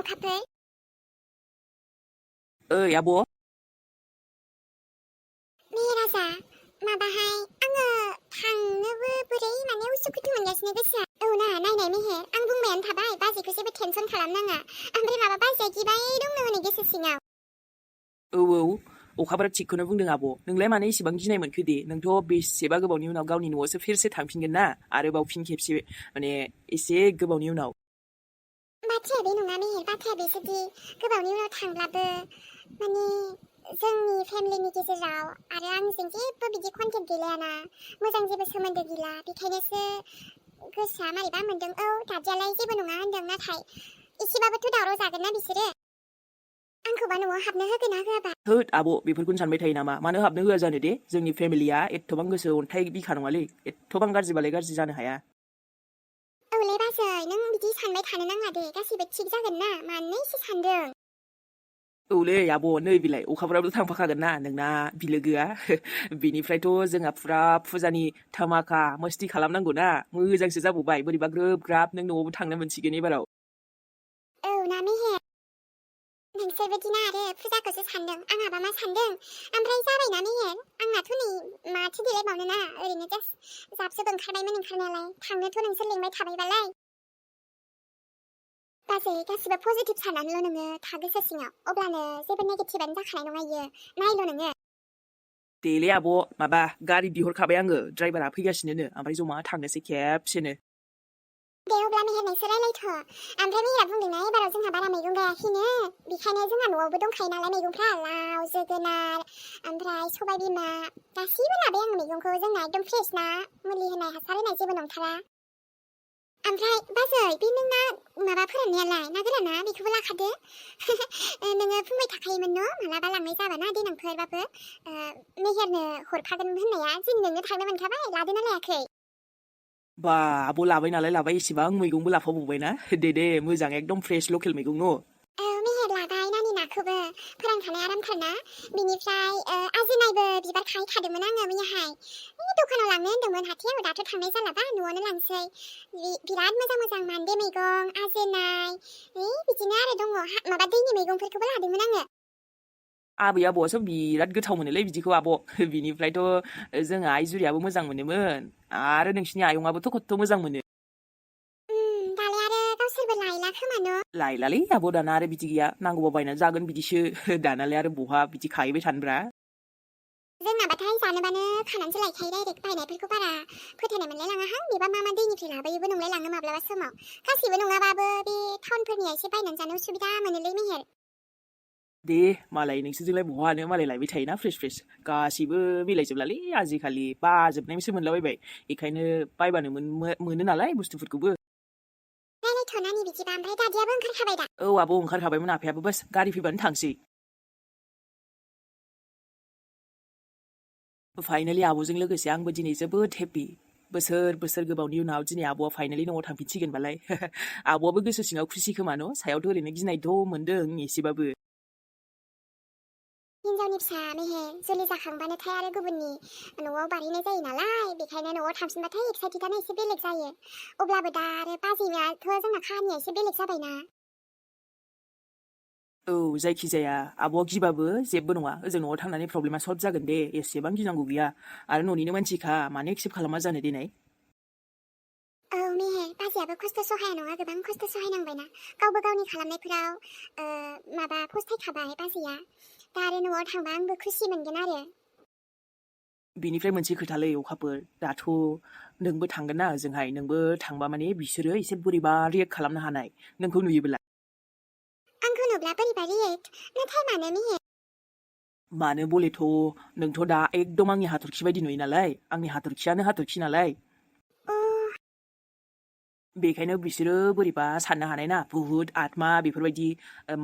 अखाफोर आब' मेहेराजा माबाहाय आङो थांनोबो बोरै माने उसुखुथु मोनगासिनो गोसोआ ना नायनाय मेहेर आं बुंबायानो थाबाय बाजैखौ जेबो टेनसन खालामनाङा ओमफ्राय माबा बाजैया गिबाय दंनो हनै गोसो सिङाव अखाफोरा थिगखौनो बुंदों आब' नोंलाय मानो इसेबां गिनाय मोनखो दे नोंथ' बेसेबा गोबावनि उनाव गावनि न'आवसो फिरसे थांफिनगोन ना आरोबाव फिन खेबसे माने एसे गोबावनि उनाव बाथ्राया बे नङा मेहेर बाथ्राया बेसोदि गोबावनि उनाव थांब्लाबो माने जोंनि फेमिलिनि गेजेराव आरो आंजों जेबो बिदि कन्टेक्ट गैलायाना मोजां जेबो सोमोन्दो गैला बेखायनोसो गोसोआ मारैबा मोनदों दादियालाय जेबो नङा होनदों नाथाय एसेबाबोथ' दावराव जागोन ना बिसोरो आंखौबा न'आव हाबनो होगोन ना होआबा होद आब' बेफोरखौनो सानबाय थायो नामा मानो हाबनो होआ जानो दे जोंनि फेमिलिया एथबां गोसो अन्थाइ बिखा नङालै एथबां गाज्रिबालाय गाज्रि जानो हाया औलै बाजै नों बिदि सानबाय थानो नाङा दे गासिबो थिग जागोन ना मानो एसे सानदों औलै आब' नै बिलाय अखाफोराबो थांफाखागोन ना नोंना बिलोगोआ बेनिफ्रायथ' जोंहा फुरा फुजानि धामाका मस्ति खालामनांगौ ना मोजांसो जाबावबाय बोरैबा ग्रोब ग्राब नों न'आवबो थांनो मोनसिगोन एबाराव ना मेहेर नोंसोरबायदि ना आरो फुजाखौसो सानदों आंहाबा मा सानदों ओमफ्राय जाबायना मेहेर आंनाथ' नै माथो देलायबावनो ना ओरैनो जास्ट जाबजोब ओंखारबायमोन ओंखारनायालाय थांनोथ' नोंसोर लिंबाय थाबायबालाय बाजै गासिबो पजिटिभ साननानैल' नोङो था गोसो सिङाव अब्लानो जेबो नेगेटिभआनो जाखानाय नङा इयो नायल' नोङो देलै आब' माबा गारि बिहरखाबाय आङो ड्राइभारा फैगासिनोनो ओमफ्राय जमा थांनोसै खेबसेनो दे अब्ला मेहेर नोंसोर रायलायथ' ओमफ्राय मेहेरा बुंदोंना एबाराव जोंहा बारा मैगं गायाखैनो बेखायनो जोंहा न'आवबो दंखायो नालाय मैगंफ्रा लाव जोगोनार ओमफ्राय सबाय बिमा गासिबो लाबाय आङो मैगंखौ जोंना एकदम फ्रेश ना मुलि होनाय हासार होनाय जेबो नंथारा ओमफ्राय बाजै बे नोंना माबा फोराननायालाय ना गोराना बेखौबो लाखादो नोङो बुंबाय थाखायोमोन न' मालाबा लांनाय जाबाना देनांफोरबाबो मेहेरनो हरफागोन होननाया जों नोंनो थांनो मोनखाबाय लादोना लायाखै बा आब' लाबाय नालाय लाबाय इसेबां मैगंबो लाफाबावबायना दे मोजां एकदम फ्रेश लकेल मैगं न' मेहेर लाबाय नानि नाखौबो फोरानखानाय आरामथारना बिनिफ्राय आजोनायबो बिबार खाहैखादोंमोन आङो मैयाहाय दखानाव लांनो होन्दोंमोन हाथायाव दाथ' थांनाय जालाबा न'आवनो लांसै बिराद मोजां मोजां मान्दे मैगं आजोनाय बिदिनो आरो दङ माबा दैनि मैगंफोरखौबो लादोंमोन आङो आबै आबौआसो बिराद गोथाव मोनोलै बिदिखौ आब' बिनिफ्रायथ' जोंहा आइ जुरियाबो मोजां मोनोमोन आरो नोंसिनि आयंआबोथ' खथ्थ' मोजां मोनो दालाय आरो गावसोरबो लायला खोमा न' लायलालै आब' दाना आरो बिदि गैया नांगौबा बायनानै जागोन बिदिसो दानालाय आरो बहा बिदि खाहैबाय थानोब्रा जोंनाबाथाय जानोबानो खानानैसो लायखायो डाइरेक्ट बायनायफोरखौ बारा फोथायनाय मोनलाय लाङाहां बेबा मा दैनिफ्राय लाबोयोबो नंलाय लाङो माब्लाबा समाव गासिबो नङाबाबो बे टाउनफोरनिया एसे बायनानै जानो उसुबिदा मोनोलै मेहेर दे मालाय नोंसोरजोंलाय बहानो मालाय लायबाय थायोना फ्रेस गासिबो मिलायजोबलालै आजिखालि बाजोबनायसो मोनलाबायबाय बेखायनो बायबानो मोनो नालाय बुस्थुफोरखौबो रायलायथ'नानि बिदिबा ओमफ्राय दादियाबो ओंखारखाबाय दा औ आब' ओंखारखाबायमोन आफायाबो बास गारि फैबानो थांसै फाइनालि आब'जों लोगोसे आंबो दिनै जोबोद हेपि बोसोर गोबावनि उनाव दिनै आब'आ फाइनालि न'आव थांफिनसिगोनबालाय आब'आबो गोसो सिङाव खुसि खोमा न' सायावथ' ओरैनो गिनायथ' मोनदों एसेबाबो हिनजावनि फिसा मेहेर जुलि जाखांबानोथाय आरो गुबुननि न'आव बारहैनाय जायो नालाय बेखायनो न'आव थांफिनबाथाय एक्साइटेडआनो एसे बेलेग जायो अब्लाबो दा आरो बाजैयाथ' जोंना खाहानिया एसे बेलेग जाबायना औ जायखिजाया आब'आ गिबाबो जेबो नङा ओजों न'आव थांनानै प्रब्लेमा सल्भ जागोन दे एसेबां गिनांगौ गैया आरो न'निनो मानसिखा मानो एक्सेप्ट खालामा जानो देनाय मेहेर बाजैयाबो खस्थ' सहाया नङा गोबां खस्थ' सहायनांबायना गावबो गावनि खालामनायफोराव माबा फस्थायखाबाय बाजैया दा आरो न'आव थांबा आंबो खुसि मोनगोन आरो बिनिफ्राय मोनसे खोथालै अखाफोर दाथ' नोंबो थांगोन ना ओजोंहाय नोंबो थांबा माने बिसोरो एसे बोरैबा रियेक्ट खालामनो हानाय नोंखौ नुयोब्ला आंखौ नुब्ला बोरैबा रियेक्ट नाथाय मानो मेहेर मानो बलेथ' नोंथ' दा एकदम आंनि हाथरखि बायदि नुयो नालाय आंनि हाथरखियानो हाथरखि नालाय बेखायनो बिसोरो बोरैबा साननो हानाय ना बुहुत आत्मा बेफोरबायदि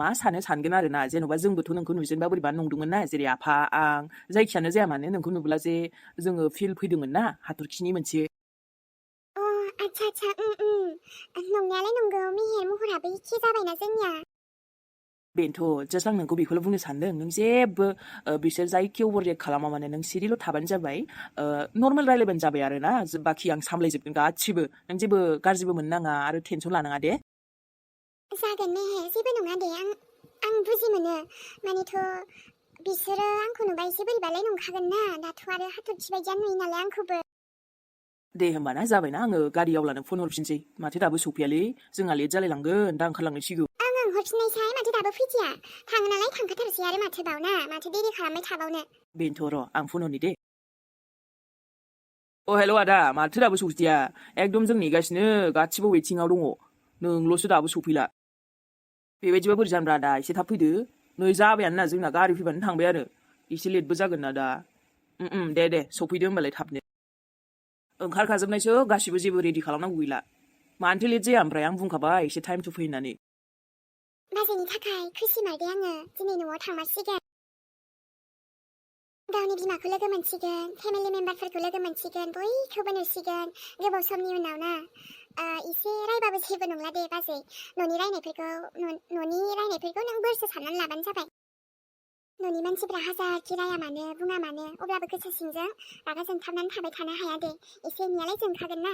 मा सानगोन आरो ना जेन'बा जोंबोथ' नोंखौ नुजेनबा बोरैबा नंदोंमोन ना जेरै आफा आं जायखियानो जाया मानो नोंखौ नुब्ला जे जोङो फिल फैदोंमोन ना हाथरखिनि मोनसे आच्छा नंनायालाय नंगौ मेहेर महराबो एखे जाबायना जोंनिया बेनोथ' जास्ट आं नोंखौ बेखौल' बुंनो सानदों नों जेबो बिसोर जायखि अभार रियेक्ट खालामा माने नों सिरिल' थाबानो जाबाय नर्मेल रायलायबानो जाबाय आरो ना बाखि आं सामलायजोबगोन गासिबो नों जेबो गाज्रिबो मोननो नाङा आरो टेनसन लानाङा दे जागोन मेहे जेबो नङा दे आं बुजि मोनो मानेथ' बिसोरो आंखौ नुबा एसे बोरैबालाय नंखागोन ना दाथ' आरो हाथरखि बायदियानो नुयो नालाय आंखौबो दे होमबाना जाबायना आङो गारियाव लानो फन हरफिनसै माथो दाबो सफैयालै जोंहा लेट जालायलांगोन दा ओंखारलांनांसिगौ आं हरफिननायसाय माथो दाबो फैदिया थाङो नालाय थांखाथारसै आरो माथो बावना माथो देरि खालामबाय थाबावनो बेनोथ' र' आं फन हरनि दे हेल' आदा माथो दाबो सफैदिया एकदम जों नेगासिनो गासिबो वेटिंआव दङ नोंल'सो दाबो सफैला बेबायदिबा बोरै जानोब्रा आदा एसे थाब फैदो नै जाबायानो ना जोंना गारि फैबानो थांबाय आरो एसे लेटबो जागोन ना दा दे सफैदो होमबालाय थाबनो ओंखारखाजोबनायसो गासिबो जेबो रेडि खालामनांगौ गैला मानोथो लेट जाया ओमफ्राय आं बुंखाबाय एसे टाइम टु फै होननानै बाजैनि थाखाय खुसि मारदे आङो दिनै न'आव थांमारसिगोन गावनि बिमाखौ लोगो मोनसिगोन फेमिलि मेम्बारफोरखौ लोगो मोनसिगोन बयखौबो नुसिगोन गोबाव समनि उनाव ना एसे रायबाबो जेबो नंला दे बाजै न'नि रायनायफोरखौ नों बोरसो साननानै लाबानो जाबाय न'नि मानसिफ्रा हाजारखि राया मानो बुङा मानो अब्लाबो गोसो सिंजों रागा जोंथाबनानै थाबाय थानो हाया दे एसे एनैयालाय जोंखागोन ना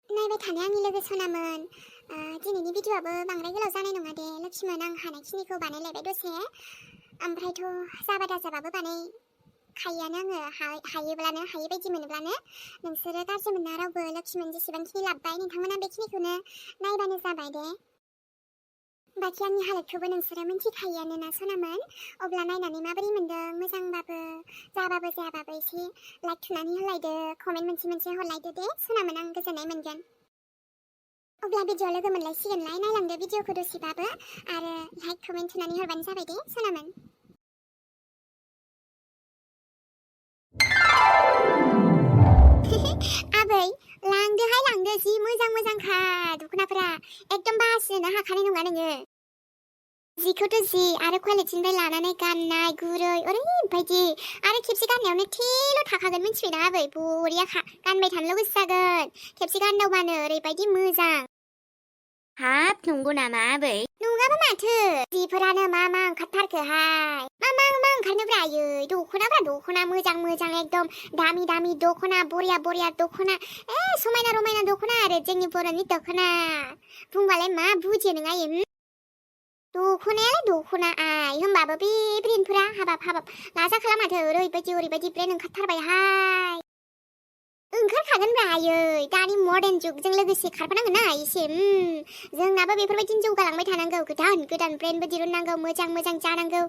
नायबाय थानो आंनि लोगो सनामोन दिनैनि भिडिअ'आबो बांद्राय गोलाव जानाय नङा दे लक्ष्मण आं हानायखिनिखौ बानायलायबाय दसे ओमफ्रायथ' जाबा दाजाबाबो बानायखायोआनो आङो हायोब्लानो हायै बायदि मोनोब्लानो नोंसोरो गाज्रि मोना रावबो लक्ष्मण जेसेबांखिनि लाबबाय नोंथांमोना बेखिनिखौनो नायबानो जाबाय दे बाखि आंनि हालोदखौबो नोंसोरो मिन्थिखायोआनो ना सनामोन अब्ला नायनानै माबोरै मोनदों मोजांबाबो जाबाबो जायाबाबो एसे लाइक थुनानै होलायदो कमेन्ट मोनसे हरलायदो दे सनामोन आं गोजोननाय मोनगोन अब्ला भिडिअ लोगो मोनलायसिगोनलाय नायलांदो भिडिअखौ दसेबाबो आरो लाइक कमेन्ट थुनानै हरबानो जाबाय दे सनामोन आबै लांदो जि मोजांखा दख'नाफोरा एकदम बासिनो हाखानाय नङा नोङो जिखौथ' जि आरो क्वालिटिनिफ्राय लानानै गाननाय गुरै ओरैबायदि आरो खेबसे गाननायावनो थेल' थाखागोन मिन्थिबायना आबै बरियाखा गानबाय थानोल' गोसो जागोन खेबसे गानदावबानो ओरैबायदि मोजां हाब नंगौ नामा आबै नङाबा माथो जिफोरानो मा ओंखारथारखोहाय मा ओंखारनोब्रा आयै दख'ना मोजां एकदम दामि दख'ना बरिया दख'ना समायना रमायना दख'ना आरो जोंनि बर'नि दख'ना बुंबालाय मा बुजियो नों आयै दख'नायालाय दख'ना आइ होमबाबो बे ब्रेन्डफोरा हाबाब लाजाखाला माथो ओरैबायदि ब्रेन्ड ओंखारथारबायहाय ओंखारखागोनब्रा आयै दानि मर्डान जुगजों लोगोसे खारफानांगोन ना एसे जोंनाबो बेफोरबायदिनो जौगालांबाय थानांगौ गोदान ब्रेन्डबो दिरुननांगौ मोजां जानांगौ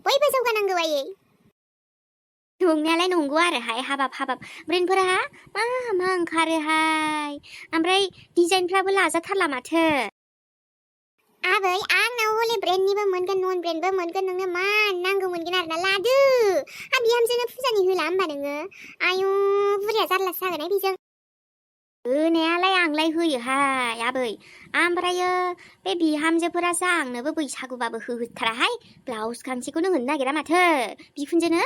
बयबो जौगानांगौ आयै नंनायालाय नंगौ आरोहाय हाबाब ब्रेन्डफोरा मा ओंखारोहाय ओमफ्राय डिजाइनफ्राबो लाजाथारला माथो आबै आंनाव हले ब्रेन्डनिबो मोनगोन नन ब्रेन्डबो मोनगोन नोंनो मा नांगौ मोनगोन आरोना लादो बिहामजोनो फुजानि होला होमबा नोङो आयु बुरिया जारलासो जागोन बेजों होनायालाय आंलाय होयोहाय आबै ओमफ्रायो बे बिहामजोफोरासो आंनोबो बैसागुबाबो होथाराहाय ब्लाउस गांसेखौनो होनो नागिरा माथो बिखुनजोनो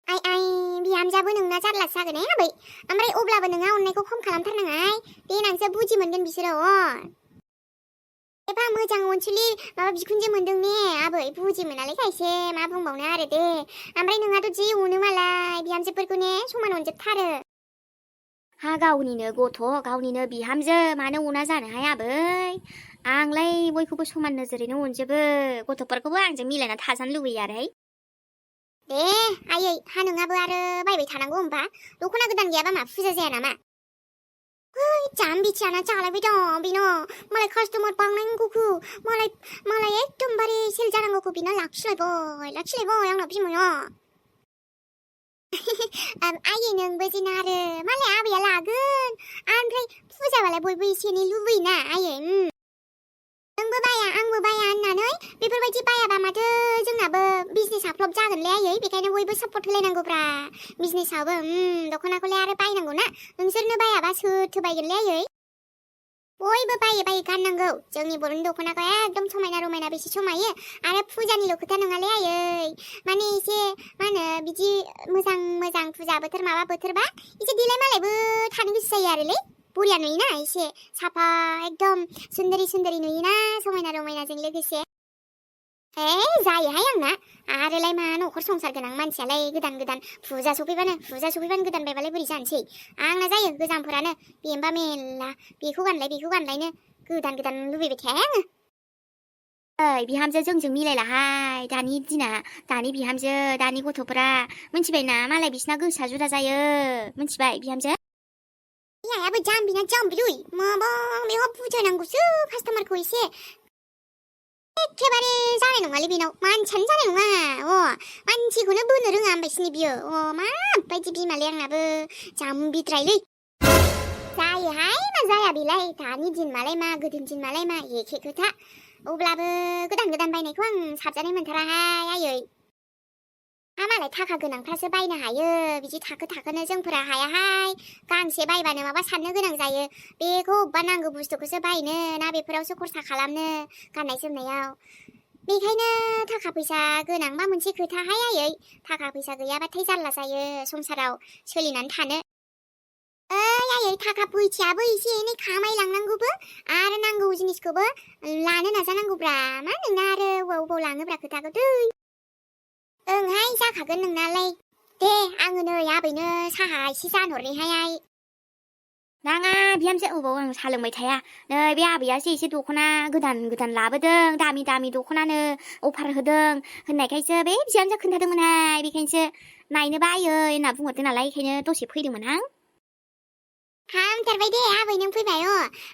आइ बिहामजाबो नोंना जारलासो जागोन आबै ओमफ्राय अब्लाबो नोंहा अननायखौ खम खालामथारनाङाय देनांसो बुजि मोनगोन बिसोरो एबा मोजां अनसुलि माबा बिखुनजो मोनदों ने आबै बुजि मोनालै खायसे मा बुंबावनो आरो दे ओमफ्राय नोंहाथ' जि अनो मालाय बिहामजोफोरखौ ने समान अनजोबथारो हा गावनिनो गथ' गावनिनो बिहामजो मानो अना जानोहाय आबै आंलाय बयखौबो समान नोजोरैनो अनजोबो गथ'फोरखौबो आंजों मिलायना थाजानो लुबैयो आरोहाय दे आयै हा नोंहाबो आरो बायबाय थानांगौ होमबा दख'ना गोदान गैयाबा मा फुजा जाया नामा जाम्बिथियाना जालायबाय दं बेनो मालाय कास्टमार बांनांगौखौ मालाय एकदमबारे सेल जानांगौखौ बेना लाखिलायबाय आंनाव बिमाया आयै नोंबो जेना आरो मालाय आबैया लागोन ओमफ्राय फुजाबालाय बयबो एसे एनै लुबैयोना आयै नोंबो बाया आंबो बाया होननानै बेफोरबायदि बायाबा माथो जोंनाबो बिजनेसा फ्लप जागोनलै आयै बेखायनो बयबो सापर्ट होलायनांगौब्रा बिजनेसावबो दख'नाखौलाय आरो बायनांगौ ना नोंसोरनो बायाबा सोरथो बायगोनलै आयै बयबो बायो गाननांगौ जोंनि बर'नि दख'नाखौ एकदम समायना रमायना बेसे समायो आरो फुजानिल' खोथा नङालै आयै माने एसे मा होनो बिदि मोजां फुजा बोथोर माबा बोथोरबा एसे देलाय मालायबो थानो गोसो जायो आरोलै बरिया नुयोना एसे साफा एकदम सुन्दरी नुयोना समायना रमायनाजों लोगोसे जायोहाय आंना आरोलाय मा न'खर संसार गोनां मानसियालाय गोदान फुजा सफैबानो गोदान बायबालाय बोरै जानोसै आंना जायो गोजामफोरानो बेनोबा मेल्ला बेखौ गानलायनो गोदान लुबैबाय थाया आङो बिहामजो जोंजों मिलायलाहाय दानि दिना दानि बिहामजो दानि गथ'फोरा मिथिबायना मालाय बिसिना गोसोआ जुदा जायो मिथिबाय बिहामजो यायाबो जाम्बिलुइ माबा बेहा बुजायनांगौसो कास्टमारखौ एसे एखेबारे जानाय नङालै बेनाव मानसियानो जानाय नङा मानसिखौनो बोनो रोङा होनबायसिनि बियो माबायदि बिमालै आंनाबो जाम्बिद्रायलै जायोहाय मा जाया बेलाय दानि दिन मालाय मा गोदोनि दिन मालाय मा एखे खोथा अब्लाबो गोदान बायनायखौ आं साबजानाय मोनथाराहाय आयै मालाय थाखा गोनांफ्रासो बायनो हायो बिदि थाखोनो जोंफोरा हायाहाय गांसे बायबानो माबा साननो गोनां जायो बेखौ अबेबा नांगौ बुस्थुखौसो बायनो ना बेफोरावसो खरसा खालामनो गाननाय जोमनायाव बेखायनो थाखा फैसा गोनांबा मोनसे खोथाहाय आयै थाखा फैसा गैयाबाथाय जारला जायो संसाराव सोलिनानै थानो आयै थाखा फैसायाबो एसे एनै खामायलांनांगौबो आरो नांगौ जिनिसखौबो लानो नाजानांगौब्रा मा नोंना आरो अबाव लाङोब्रा खोथाखौ दै ओंहाय जाखागोन नोंनालाय दे आङो नै आबैनो साहा एसे जानहरनोहाय नाङा बिहामजो अबाव आं साहा लोंबाय थाया नै बे आबैयासो एसे दख'ना गोदान लाबोदों दामि दख'नानो अफार होदों होननायखायसो बे बिहामजो खोन्थादोंमोनहाय बेखायनोसो नायनो बायो होनना बुंहरदों नालाय बेखायनो दसे फैदोंमोन आं हामथारबाय दे आबै नों फैबाय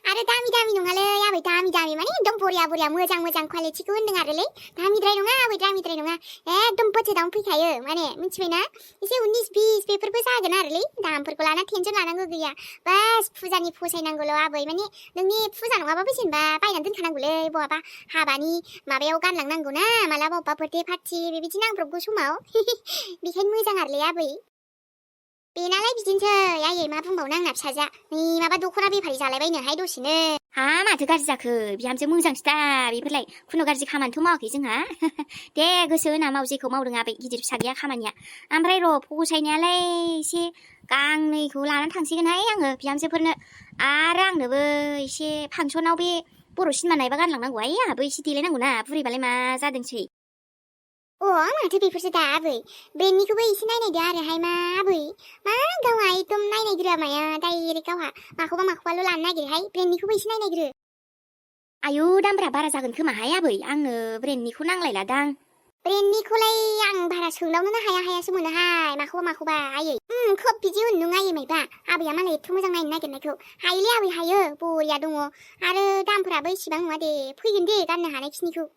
आरो दामि नङालै आबै दामि माने एकदम बरिया मोजां क्वालिटिखौ होनदों आरोलै दामिद्राय नङा आबै दामिद्राय नङा एकदम बाजेटावनो फैखायो माने मिथिबायना एसे 19-20 बेफोरबो जागोन आरोलै दामफोरखौ लाना टेनसन लानांगौ गैया बास फुजानि फसायनांगौल' आबै माने नोंनि फुजा नङाबाबो जेनेबा बायनानै दोनखानांगौलै बहाबा हाबानि माबायाव गानलांनांगौ ना मालाबा अबेबा बार्थडे पार्टि बेबायदि नांब्रबगौ समाव बेखायनो मोजां आरोलै आबै बेनालाय बिदिनोसै आयै मा बुंबावनो आंना फिसाजोआ नै माबा दख'ना बेफारि जालायबायनोहाय दसेनो माथो गाज्रि जाखो बिहामजो मोजांसो दा बेफोरलाय खुनु गाज्रि खामानिथ' मावाखै जोंहा दे गोसो होना माव जेखौ मावदों आबै गिदिर फिसा गैया खामानिया ओमफ्राय र' फसायनायालाय एसे गांनैखौ लानानै थांसिगोनहाय आङो बिहामजोफोरनो आरो आंनोबो एसे फांसनाव बे बर' सिनेमा नायबा गानलांनांगौहाय आंहाबो एसे देलायनांगौ ना बुरैबालाय मा जादोंसै माथो बेफोरसो दा आबै ब्रेन्डनिखौबो एसे नायनायदो आरोहाय मा आबै मा गावहा एकदम नायनायग्रोआ माया डाइरेक्ट गावहा माखौबाल' लानो नागिरोहाय ब्रेन्डनिखौबो एसे नायनायग्रो आयु दामफ्रा बारा जागोन खोमाहाय आबै आंनो ब्रेन्डनिखौ नांलायला दां ब्रेन्डनिखौलाय आं बारा सोंदावनोनो हायासो मोनोहाय माखौबा आयै खोब बिदि होननो आयै मायबा आबैया मालाय एथ' मोजां नायनो नागिरनायखौ हायोलै आबै हायो बरिया दङ आरो दामफोराबो इसिबां नङा दे फैगोन दे गाननो हानायखिनिखौ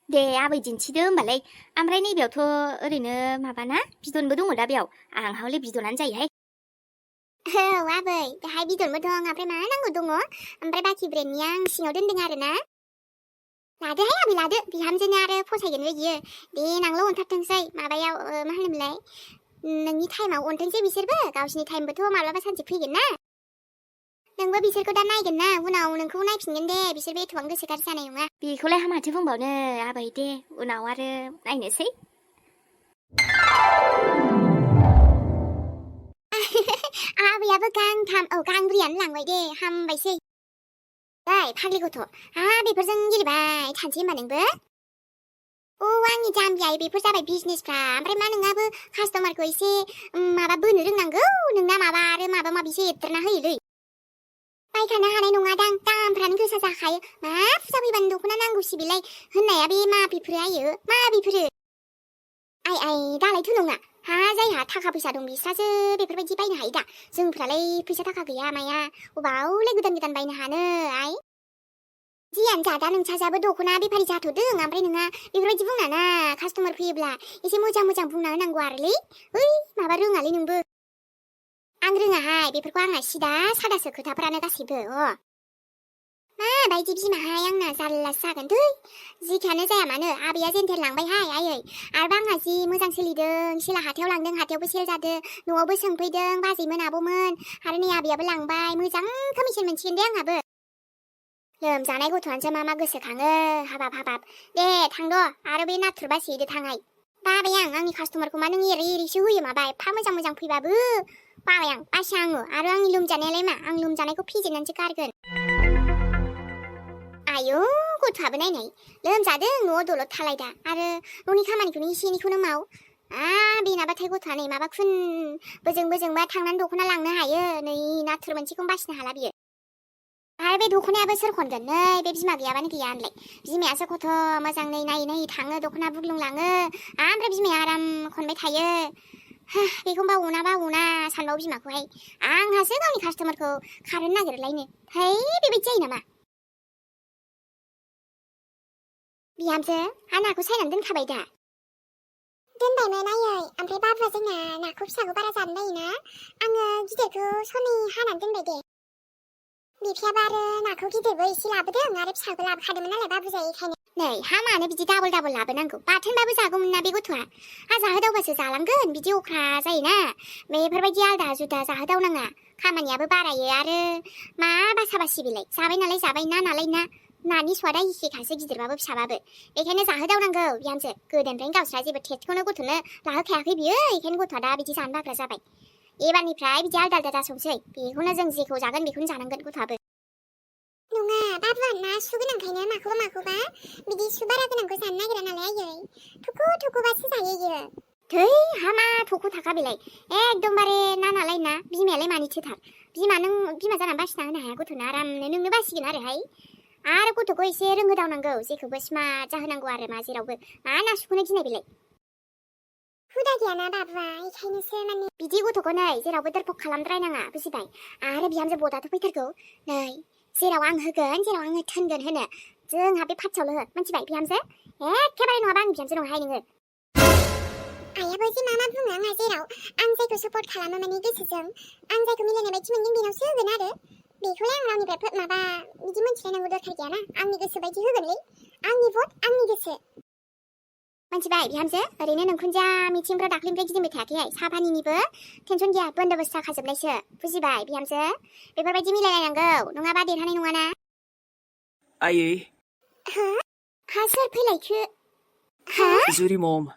दे आबै दिन्थिदो होमबालाय ओमफ्राय नैबेयावथ' ओरैनो माबाना बिदनबो दङ दा बेयाव आंहा हले बिदनानो जायोहाय आबै दाहाय बिदनबो दं ओमफ्राय मा नांगौ दङ ओमफ्राय बाखि ब्रेन्डनिया आं सिङाव दोनदों आरोना लादोहाय आबै लादो बिहामजोनो आरो फसायगोन बियो देनांल' अनथारथोंसै माबायाव मा होनोमोनलाय नोंनि टाइमाव अनथोंसै बिसोरबो गावसिनि टाइमबोथ' माब्लाबा सानसे फैगोन ना नोंबो बिसोरखौ दा नायगोन ना उनाव नोंखौ नायफिनगोन दे बिसोरबो एथबां गोसो गाज्रि जानाय नङा बेखौलाय माथो बुंबावनो आबै दे उनाव आरो नायनोसै आबैयाबो गांब्रैयानो लांबाय दे हामबायसै फाग्लि गथ' बेफोरजों गेलेबाय थानोसै होनबा नोंबो आंनि जाम्बिया बेफोर जाबाय बिजनेसफ्रा ओमफ्राय मा नोंहाबो कास्टमारखौ एसे माबा बोनो रोंनांगौ नोंना माबा आरो माबा माबिसो एरदेरना होयोलै बायखानो हानाय नङा दां दामफ्रानो गोसा जाखायो मा फुजा फैबानो दख'ना नांगौसि बेलाय होननाया बे मा बेफोरो आयो मा बेफोरो आइ दालायथ' नङा जायहा थाखा फैसा दं बिस्रासो बेफोरबायदि बायनो हायो दा जोंफ्रालाय फैसा थाखा गैया माया अबावलाय गोदान बायनो हानो आइ जियानो जा दा नोंसाजाबो दख'ना बेफारि जाथ'दों ओमफ्राय नोंहा बेफोरबायदि बुंनाङा कास्टमार फैयोब्ला एसे मोजां बुंना होनांगौ आरोलै माबा रोङालै नोंबो आं रोङाहाय बेफोरखौ आंना सिदा सादासो खोथाफ्रानो गासैबो माबायदि बिमाहाय आंना जारलासो जागोन दै जिखियानो जाया मानो आबैया जेन्थेर लांबायहाय आयै आरो आंहा जि मोजां सोलिदों सिला हाथायाव लांदों हाथायावबो सेल जादों न'आवबो सोंफैदों बाजैमोन आब'मोन आरो नै आबैयाबो लांबाय मोजां कमिसन मोनसिगोन दे आंहाबो लोमजानाय गथ'आनोसो मा गोसोखाङो हाबाब दे थांद' आरो बे नाथुर बासि हैदो थांहाय बाबाय आंनि कास्टमारखौ मा नों एरैसो होयो माबा एफा मोजां फैबाबो बाबाय आं बासि आङो आरो आंनि लोमजानायालाय मा आं लोमजानायखौ फेजेननानैसो गारगोन आयौ गथ'आबो नायनाय लोमजादों न'आव दलद थालायदा आरो न'नि खामानिखौनो एसे एनैखौनो माव बेनाबाथाय गथ'आ नै माबा खुन बोजोंबा थांनानै दख'ना लांनो हायो नै नाथुर मोनसेखौनो बासिनो हाला बियो आरो बे दख'नायाबो सोर खनगोन नै बे बिमा गैयाबानो गैया होनलाय बिमायासो खथ' मोजां नै नायै थाङो दख'ना बुग्लुंलाङो ओमफ्राय बिमाया आराम खनबाय थायो बेखौबा उना सानबावो बिमाखौहाय आंहासो गावनि कास्टमारखौ खारनो नागिरलायनो है बेबायदि जायो नामा बिहामजो नाखौ सायनानै दोनखाबाय दा दोनबायमोन आयै ओमफ्राय बाबुआ जोंना नाखौ फिसाखौ बारा जानो बायोना आङो गिदिरखौ सनै हानानै दोनबाय दे बिफायाबो आरो नाखौ गिदिरबो एसे लाबोदों आरो फिसाबो लाबोखादोंमोन नालाय बाबु जायो बेखायनो नै मानो बिदि डाबल लाबोनांगौ बाथोनबाबो जागौमोन ना बे गथ'आ जाहोदावबासो जालांगोन बिदि अख्रा जायोना बेफोरबायदि आलदा जुदा जाहोदावनाङा खामानियाबो बारायो आरो मा बासाबासि बेलाय जाबाय नालाय जाबाय ना नालाय ना नानि स्वादा एखेखासो गिदिरबाबो फिसाबाबो बेखायनो जाहोदावनांगौ बिहामजो गोदोनिफ्रायनो गावस्रा जेबो टेस्टखौनो गथ'नो लाहोखायाखै बियो बेखायनो गथ'आ दा बिदि जानो बाग्रा जाबाय एबारनिफ्राय बिदि आलदा दासंसै बेखौनो जों जेखौ जागोन बेखौनो जानांगोन गथ'आबो नङा बाबुआ ना सु गोनांखायनो माखौबा बिदि सु बारा गोनांखौ जानो नागिरा नालाय आयै थुखुबासो जायो इयो थै हामा थख' थाखा बेलाय एकदमबारे ना नालाय ना बिमायालाय मानिथोथार बिमा जानानै बासिना होनो हाया गथ'नो आरामनो नोंनो बासिगोन आरो गथ'खौ एसे रोंहोदावनांगौ जेखौबो स्मार्ट जाहोनांगौ आरो मा जेरावबो मा ना सुखौनो गिनाय बेलाय हुदा गैयाना बाबुआ बेखायनोसो माने बिदि गथ'खौ नै जेरावबो दोरफक खालामद्रायनाङा बुजिबाय आरो बिहामजो बदाथ' फैथारगौ नै जेराव आं होगोन जेराव आङो थोनगोन होनो जोंहा बे पार्टियावल' हो मिथिबाय बिहामजो एखेबारे नङाबा आं बिहामजो नङाहाय नोङो आयाबो जे मा बुङो आंहा जेराव आं जायखौ सापर्ट खालामो माने गोसोजों आं जायखौ मिलायनाय बायदि मोनदों बेनावसो होगोन आरो बेखौलाय आं रावनिफ्राय माबा बिदि मोनथिलायनांगौ दरखार गैयाना आंनि गोसो बायदि होगोनलै आंनि भट आंनि गोसो मिथिबाय बिहामजो ओरैनो नोंखुनजा मिथिंफ्राव दाख्लिनिफ्राय गिदिंबाय थायाखैहाय साहापानिनिबो टेनसन गैया बन्दोबस्त जाखाजोबनायसो बुजिबाय बिहामजो बेफोरबायदि मिलायलायनांगौ नङाबा देरहानाय नङाना आयै हा सोर फैलायखो जुरि मम